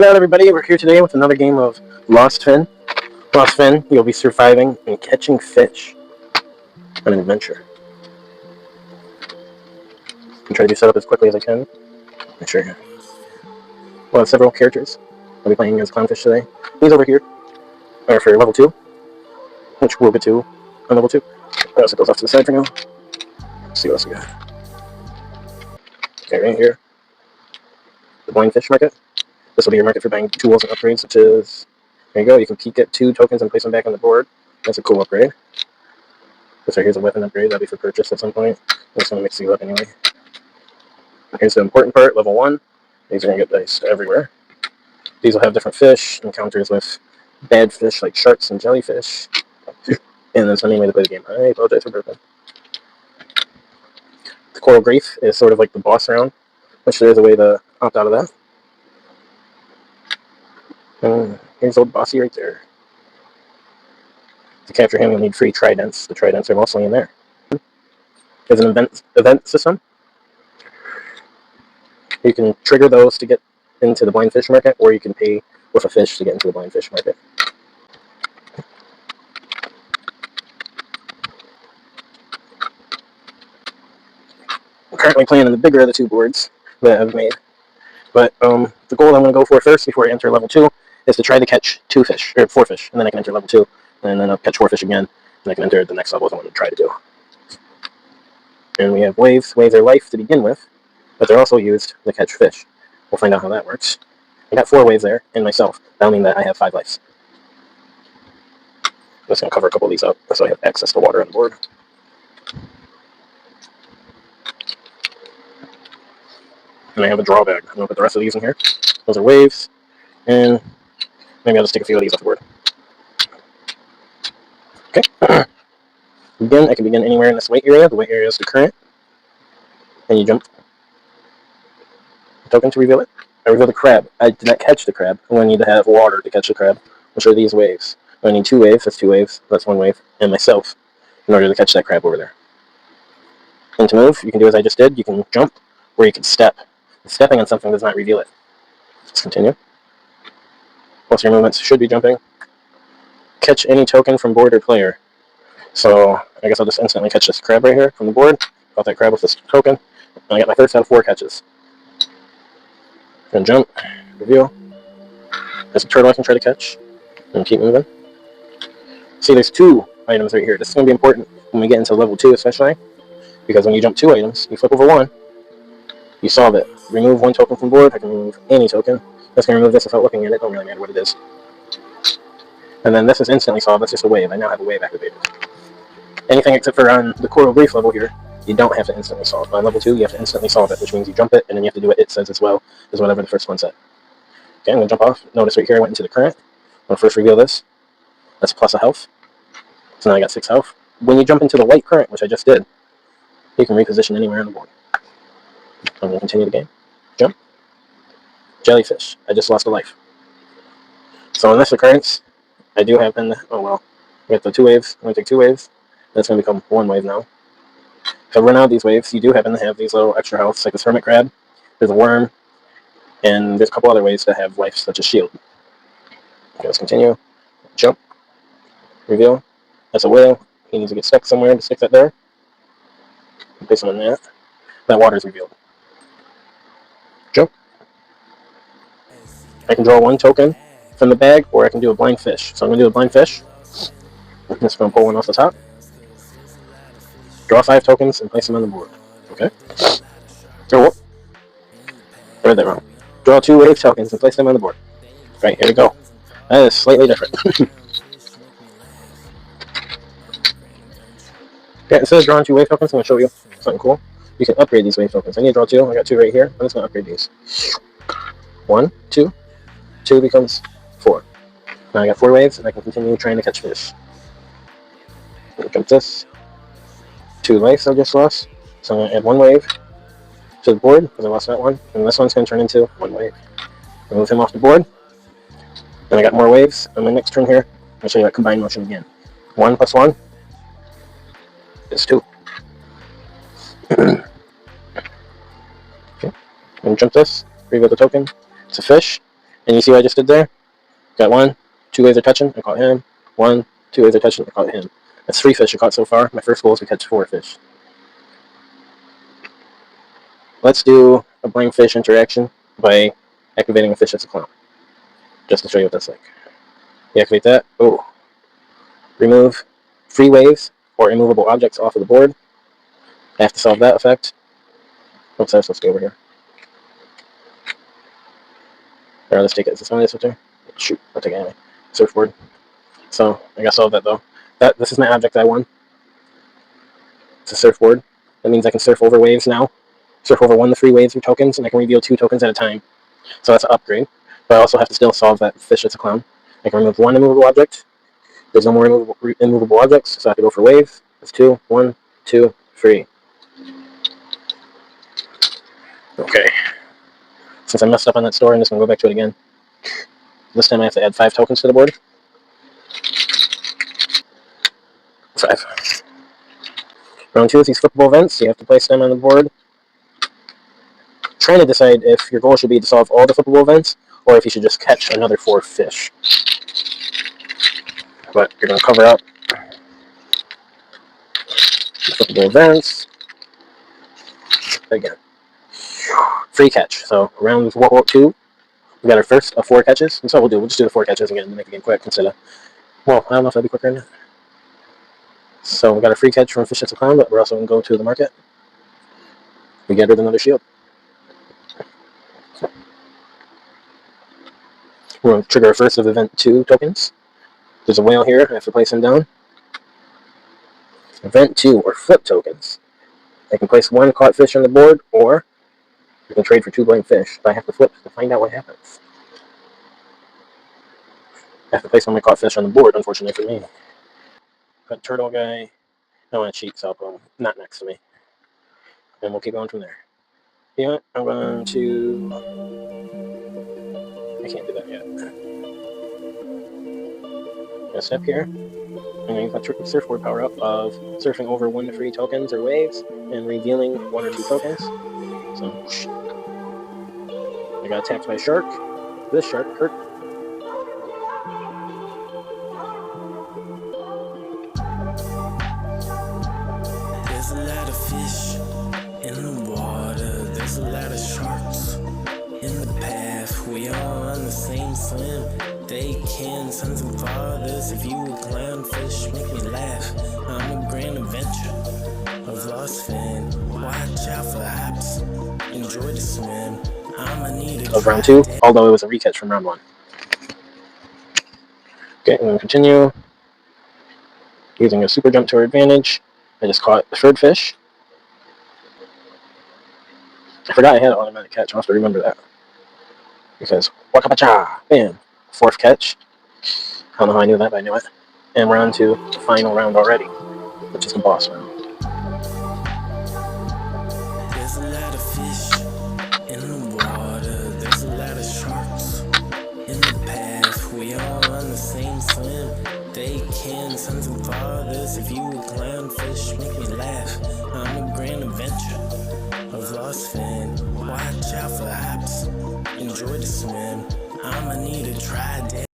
Hello everybody, we're here today with another game of Lost Fin. Lost Fin, you'll be surviving and catching fish on an adventure. I'm trying to do setup as quickly as I can. Make sure we'll have several characters. I'll be playing as Clownfish today. These over here are for level 2, which we'll get to on level 2. I'll set those off to the side for now. Let's see what else we got. Okay, right here, the Blind Fish Market. This will be your market for buying tools and upgrades, such as, there you go, you can get 2 tokens and place them back on the board. That's a cool upgrade. This right here's a weapon upgrade, that'll be for purchase at some point. I'm just going to mix these up anyway. Here's the important part, level 1. These are going to get dice everywhere. These will have different fish, encounters with bad fish like sharks and jellyfish. And that's the main way to play the game. I apologize for burping. The Coral Reef is sort of like the boss round, which there is a way to opt out of that. And here's old Bossy right there. To capture him, you'll need free tridents. The tridents are mostly in there. There's an event system. You can trigger those to get into the Blind Fish Market, or you can pay with a fish to get into the Blind Fish Market. I'm currently playing on the bigger of the 2 boards that I've made. But the goal I'm going to go for first, before I enter level 2, is to try to catch 4 fish, and then I can enter level 2, and then I'll catch 4 fish again, and I can enter the next level as I want to try to do. And we have waves. Waves are life to begin with, but they're also used to catch fish. We'll find out how that works. I got 4 waves there, and myself. That'll mean that I have 5 lives. I'm just going to cover a couple of these up, so I have access to water on the board. And I have a draw bag. I'm going to put the rest of these in here. Those are waves, and maybe I'll just take a few of these off the board. Okay. Again, I can begin anywhere in this weight area. The weight area is the current. And you jump. Token to reveal it. I reveal the crab. I did not catch the crab. I'm going to need to have water to catch the crab, which are these waves. I need 2 waves. That's 2 waves. That's 1 wave. And myself in order to catch that crab over there. And to move, you can do as I just did. You can jump, or you can step. Stepping on something does not reveal it. Let's continue. Most of your movements should be jumping. Catch any token from board or player. So I guess I'll just instantly catch this crab right here from the board. Caught that crab with this token. And I got my first out of 4 catches. Then jump, reveal. There's a turtle I can try to catch. And keep moving. See, there's 2 items right here. This is going to be important when we get into level 2 especially. Because when you jump 2 items, you flip over 1. You solve it. Remove 1 token from board. I can remove any token. That's going to remove this without looking at it. Don't really matter what it is. And then this is instantly solved. That's just a wave. I now have a wave activated. Anything except for on the Coral Reef level here, you don't have to instantly solve. On level 2, you have to instantly solve it, which means you jump it, and then you have to do what it says as well as whatever the first one said. Okay, I'm going to jump off. Notice right here I went into the current. I'm going to first reveal this. That's plus a health. So now I got 6 health. When you jump into the white current, which I just did, you can reposition anywhere on the board. I'm going to continue the game. Jump. Jellyfish. I just lost a life. So in this occurrence, I do have oh well, I got the 2 waves. I'm going to take 2 waves. That's going to become 1 wave now. If I run out of these waves, you do happen to have these little extra healths, like this hermit crab. There's a worm. And there's a couple other ways to have life, such as shield. Okay, let's continue. Jump. Reveal. That's a whale. He needs to get stuck somewhere to stick that there. Place him on that. That water is revealed. Jump. I can draw 1 token from the bag, or I can do a blind fish. So I'm going to do a blind fish. I'm just going to pull 1 off the top. Draw 5 tokens and place them on the board. Okay. Oh, I read that wrong. Draw 2 wave tokens and place them on the board. Right, here we go. That is slightly different. Yeah, instead of drawing 2 wave tokens, I'm going to show you something cool. You can upgrade these wave tokens. I need to draw 2. I got 2 right here. I'm just going to upgrade these. 1, 2. 2 becomes 4. Now I got 4 waves, and I can continue trying to catch fish. Here comes this. 2 lives I just lost. So I'm going to add 1 wave to the board, because I lost that one. And this one's going to turn into 1 wave. Remove him off the board. Then I got more waves on my next turn here. I'll show you that combined motion again. 1 plus 1 is 2. Okay. I'm going to jump this, reveal the token. It's a fish. And you see what I just did there? Got one, 2 waves are touching, I caught him. 1, 2 waves are touching, I caught him. That's 3 fish I caught so far. My first goal is to catch 4 fish. Let's do a bring fish interaction by activating a fish that's a clown. Just to show you what that's like. Deactivate that. Oh. Remove free waves or immovable objects off of the board. I have to solve that effect. Oops, I'm supposed to go over here. Alright, let's take it. Is this one this there? Shoot, I'll take it anyway. Surfboard. So I gotta solve that though. This is my object I won. It's a surfboard. That means I can surf over waves now. Surf over 1 to 3 waves or tokens, and I can reveal 2 tokens at a time. So that's an upgrade. But I also have to still solve that fish that's a clown. I can remove 1 immovable object. There's no more immovable objects, so I have to go for wave. That's 2. 1, 2, 3. Okay. Since I messed up on that story, I'm just going to go back to it again. This time I have to add 5 tokens to the board. 5. Round 2 is these flippable events. You have to place them on the board. Trying to decide if your goal should be to solve all the flippable events, or if you should just catch another 4 fish. But you're going to cover up the flippable events. Again. Free catch. So round 2, we got our first of 4 catches. And so we'll just do the 4 catches again to make the game quick instead of, well, I don't know if that'd be quicker or not. So we got a free catch from Fish That's a Clown, but we're also going to go to the market. We get rid of another shield. We're going to trigger our first of event 2 tokens. There's a whale here. I have to place him down. Event 2 or flip tokens. I can place 1 caught fish on the board, or you can trade for 2 blind fish. But I have to flip to find out what happens. I have to place 1 of my caught fish on the board, unfortunately for me. Got turtle guy. I want to cheat, so I'll put him not next to me. And we'll keep going from there. You know what? I'm going to... I can't do that yet. I'm going to step here. I'm going to use my surfboard power up of surfing over 1 to 3 tokens or waves and revealing 1 or 2 tokens. So, I got attacked by a shark. This shark hurt. There's a lot of fish in the water. There's a lot of sharks in the path. We all on the same swim. They can, sons and fathers. If you a clownfish, make me laugh. I'm a grand adventure of lost fin. Watch out for ops. Enjoy the swim. I'ma need a of round 2, although it was a recatch from round 1. Okay, I'm going to continue. Using a super jump to our advantage. I just caught the 3rd fish. I forgot I had an automatic catch. I'll have to remember that. Because, wakapacha! Bam! 4th catch. I don't know how I knew that, but I knew it. And we're on to the final round already, which is the boss round. There's a lot of fish in the water. There's a lot of sharks in the path. We all on the same swim. They can, sons and fathers. If you a clownfish, make me laugh. I'm a grand adventure of lost fin. Watch out for ops. Enjoy the swim. I'ma need a trident.